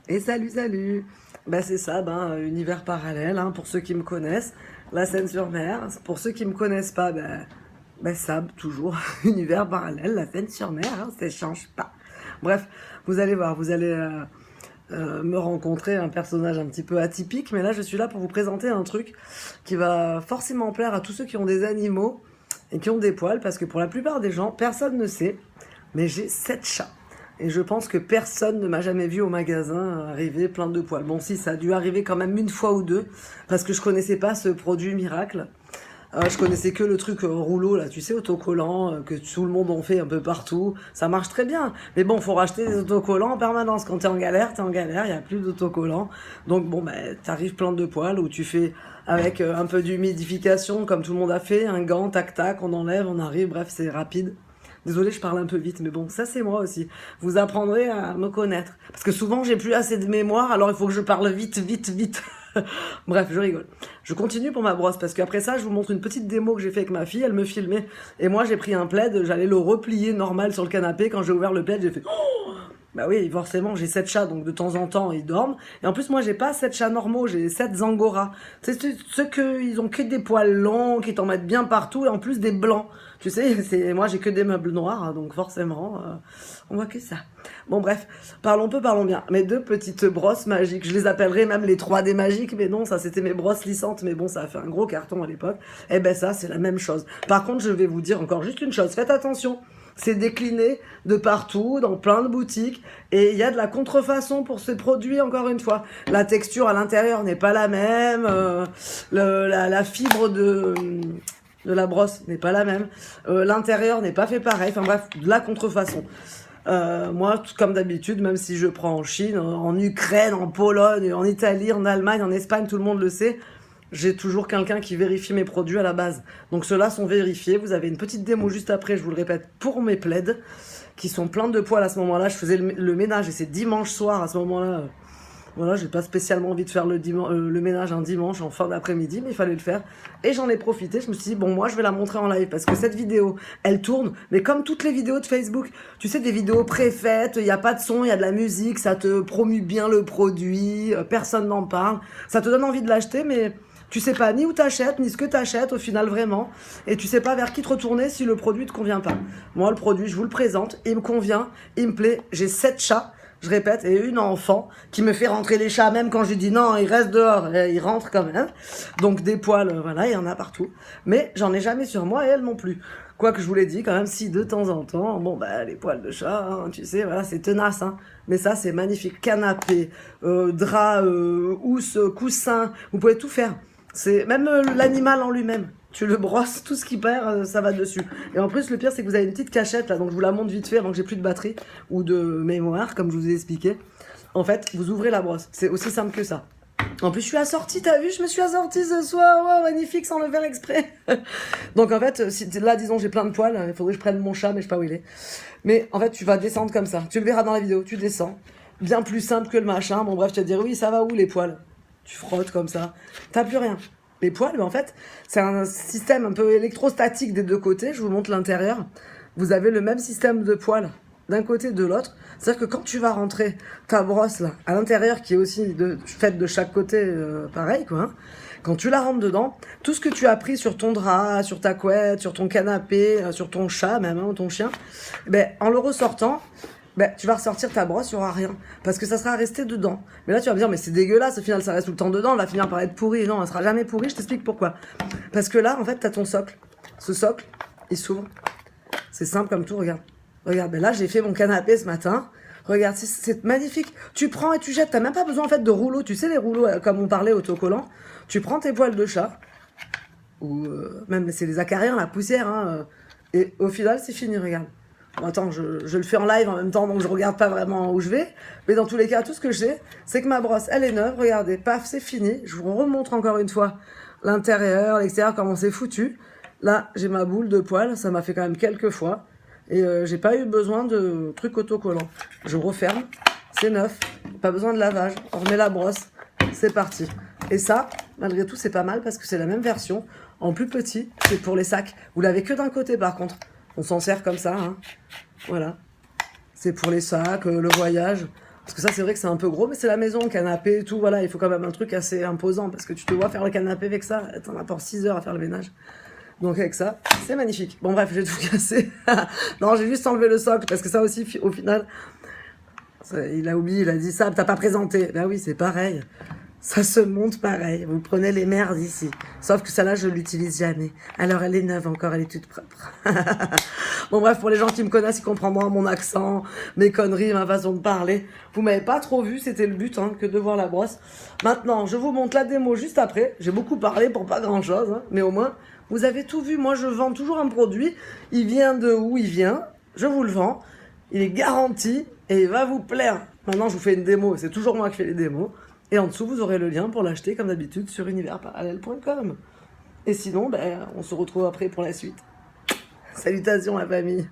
Et salut, salut. Bah c'est ça, univers parallèle, hein, pour ceux qui me connaissent, la Seine-sur-Mer. Pour ceux qui me connaissent pas, Sab, toujours, univers parallèle, la Seine-sur-Mer, hein, ça change pas. Bref, vous allez voir, vous allez me rencontrer un personnage un petit peu atypique, mais là je suis là pour vous présenter un truc qui va forcément plaire à tous ceux qui ont des animaux et qui ont des poils, parce que pour la plupart des gens, personne ne sait, mais j'ai 7 chats. Et je pense que personne ne m'a jamais vu au magasin arriver plein de poils. Bon, si, ça a dû arriver quand même une fois ou deux, parce que je connaissais pas ce produit miracle. Je connaissais que le truc rouleau, là, tu sais, autocollant, que tout le monde en fait un peu partout. Ça marche très bien. Mais bon, faut racheter des autocollants en permanence. Quand t'es en galère, il y a plus d'autocollants. Donc bon, t'arrives plein de poils, où tu fais avec un peu d'humidification, comme tout le monde a fait, un gant, tac tac, on enlève, on arrive, bref, c'est rapide. Désolée, je parle un peu vite, mais bon, ça c'est moi aussi. Vous apprendrez à me connaître. Parce que souvent, j'ai plus assez de mémoire, alors il faut que je parle vite, vite, vite. Bref, je rigole. Je continue pour ma brosse, parce qu'après ça, je vous montre une petite démo que j'ai fait avec ma fille, elle me filmait. Et moi, j'ai pris un plaid, j'allais le replier normal sur le canapé. Quand j'ai ouvert le plaid, j'ai fait... Oh, bah oui, forcément, j'ai 7 chats, donc de temps en temps, ils dorment. Et en plus, moi, j'ai pas 7 chats normaux, j'ai 7 Angora. C'est ceux ils ont que des poils longs, qui t'en mettent bien partout, et en plus des blancs. Tu sais, moi, j'ai que des meubles noirs, hein, donc forcément, on voit que ça. Bon, bref, parlons peu, parlons bien. Mes deux petites brosses magiques, je les appellerais même les 3D magiques, mais non, ça, c'était mes brosses lissantes, mais bon, ça a fait un gros carton à l'époque. Eh ben, ça, c'est la même chose. Par contre, je vais vous dire encore juste une chose, faites attention. C'est décliné de partout, dans plein de boutiques. Et il y a de la contrefaçon pour ces produits, encore une fois. La texture à l'intérieur n'est pas la même. La fibre de la brosse n'est pas la même. L'intérieur n'est pas fait pareil. Enfin bref, de la contrefaçon. Moi, comme d'habitude, même si je prends en Chine, en Ukraine, en Pologne, en Italie, en Allemagne, en Espagne, tout le monde le sait, j'ai toujours quelqu'un qui vérifie mes produits à la base. Donc ceux-là sont vérifiés. Vous avez une petite démo juste après, je vous le répète, pour mes plaids, qui sont pleins de poils à ce moment-là. Je faisais le ménage et c'est dimanche soir à ce moment-là. Voilà, j'ai pas spécialement envie de faire le ménage un dimanche en fin d'après-midi, mais il fallait le faire. Et j'en ai profité, je me suis dit, bon, moi je vais la montrer en live, parce que cette vidéo, elle tourne, mais comme toutes les vidéos de Facebook, tu sais, des vidéos préfaites, il n'y a pas de son, il y a de la musique, ça te promue bien le produit, personne n'en parle, ça te donne envie de l'acheter, mais tu sais pas ni où t'achètes, ni ce que t'achètes au final vraiment, et tu sais pas vers qui te retourner si le produit te convient pas. Moi, le produit, je vous le présente, il me convient, il me plaît, j'ai 7 chats, je répète, et une enfant qui me fait rentrer les chats, même quand je lui dis non, ils restent dehors, et ils rentrent quand même. Donc des poils, voilà, il y en a partout. Mais j'en ai jamais sur moi, et elle non plus. Quoi que je vous l'ai dit, quand même, si de temps en temps, les poils de chat, hein, tu sais, voilà, c'est tenace, hein. Mais ça, c'est magnifique. Canapé, drap, housse, coussin, vous pouvez tout faire. C'est même l'animal en lui-même. Tu le brosses, tout ce qui perd, ça va dessus. Et en plus, le pire, c'est que vous avez une petite cachette, là, donc je vous la montre vite fait avant que j'ai plus de batterie ou de mémoire, comme je vous ai expliqué. En fait, vous ouvrez la brosse. C'est aussi simple que ça. En plus, je suis assortie, t'as vu, je me suis assortie ce soir, wow, magnifique, sans le faire exprès. Donc en fait, si là, disons, j'ai plein de poils, il faudrait que je prenne mon chat, mais je sais pas où il est. Mais en fait, tu vas descendre comme ça. Tu le verras dans la vidéo, tu descends. Bien plus simple que le machin. Bon bref, tu vas te dire, oui, ça va où les poils? Tu frottes comme ça. T'as plus rien. Les poils, en fait, c'est un système un peu électrostatique des deux côtés. Je vous montre l'intérieur. Vous avez le même système de poils d'un côté et de l'autre. C'est-à-dire que quand tu vas rentrer ta brosse là, à l'intérieur, qui est aussi faite de chaque côté, pareil, quoi, hein, quand tu la rentres dedans, tout ce que tu as pris sur ton drap, sur ta couette, sur ton canapé, sur ton chat même, hein, ton chien, en le ressortant, tu vas ressortir ta brosse, il n'y aura rien. Parce que ça sera resté dedans. Mais là, tu vas me dire, mais c'est dégueulasse, au final, ça reste tout le temps dedans, elle va finir par être pourrie. Non, elle sera jamais pourrie, je t'explique pourquoi. Parce que là, en fait, tu as ton socle. Ce socle, il s'ouvre. C'est simple comme tout, regarde. Regarde, là, j'ai fait mon canapé ce matin. Regarde, c'est magnifique. Tu prends et tu jettes. T'as même pas besoin, en fait, de rouleaux. Tu sais, les rouleaux, comme on parlait, autocollants. Tu prends tes poils de chat. Ou même, c'est les acariens, la poussière. Hein, et au final, c'est fini, regarde. Bon, attends, je le fais en live en même temps, donc je regarde pas vraiment où je vais. Mais dans tous les cas, tout ce que j'ai, c'est que ma brosse, elle est neuve. Regardez, paf, c'est fini. Je vous remontre encore une fois l'intérieur, l'extérieur, comment c'est foutu. Là, j'ai ma boule de poils. Ça m'a fait quand même quelques fois. Et j'ai pas eu besoin de trucs autocollants. Je referme, c'est neuf. Pas besoin de lavage. On remet la brosse. C'est parti. Et ça, malgré tout, c'est pas mal parce que c'est la même version. En plus petit, c'est pour les sacs. Vous l'avez que d'un côté, par contre. On s'en sert comme ça, hein. Voilà. C'est pour les sacs, le voyage. Parce que ça, c'est vrai que c'est un peu gros, mais c'est la maison, canapé, tout, voilà, il faut quand même un truc assez imposant, parce que tu te vois faire le canapé avec ça, t'en as pour 6 heures à faire le ménage. Donc avec ça, c'est magnifique. Bon bref, j'ai tout cassé. Non, j'ai juste enlevé le socle, parce que ça aussi, au final, il a oublié, il a dit ça, t'as pas présenté. Ben oui, c'est pareil. Ça se monte pareil. Vous prenez les merdes ici. Sauf que celle-là, je l'utilise jamais. Alors, elle est neuve encore, elle est toute propre. Bon, bref, pour les gens qui me connaissent, ils comprendront mon accent, mes conneries, ma façon de parler. Vous m'avez pas trop vu, c'était le but, hein, que de voir la brosse. Maintenant, je vous montre la démo juste après. J'ai beaucoup parlé pour pas grand-chose, hein, mais au moins, vous avez tout vu. Moi, je vends toujours un produit. Il vient de où il vient. Je vous le vends. Il est garanti et il va vous plaire. Maintenant, je vous fais une démo. C'est toujours moi qui fais les démos. Et en dessous, vous aurez le lien pour l'acheter, comme d'habitude, sur universparallèle.com. Et sinon, on se retrouve après pour la suite. Salutations, la famille.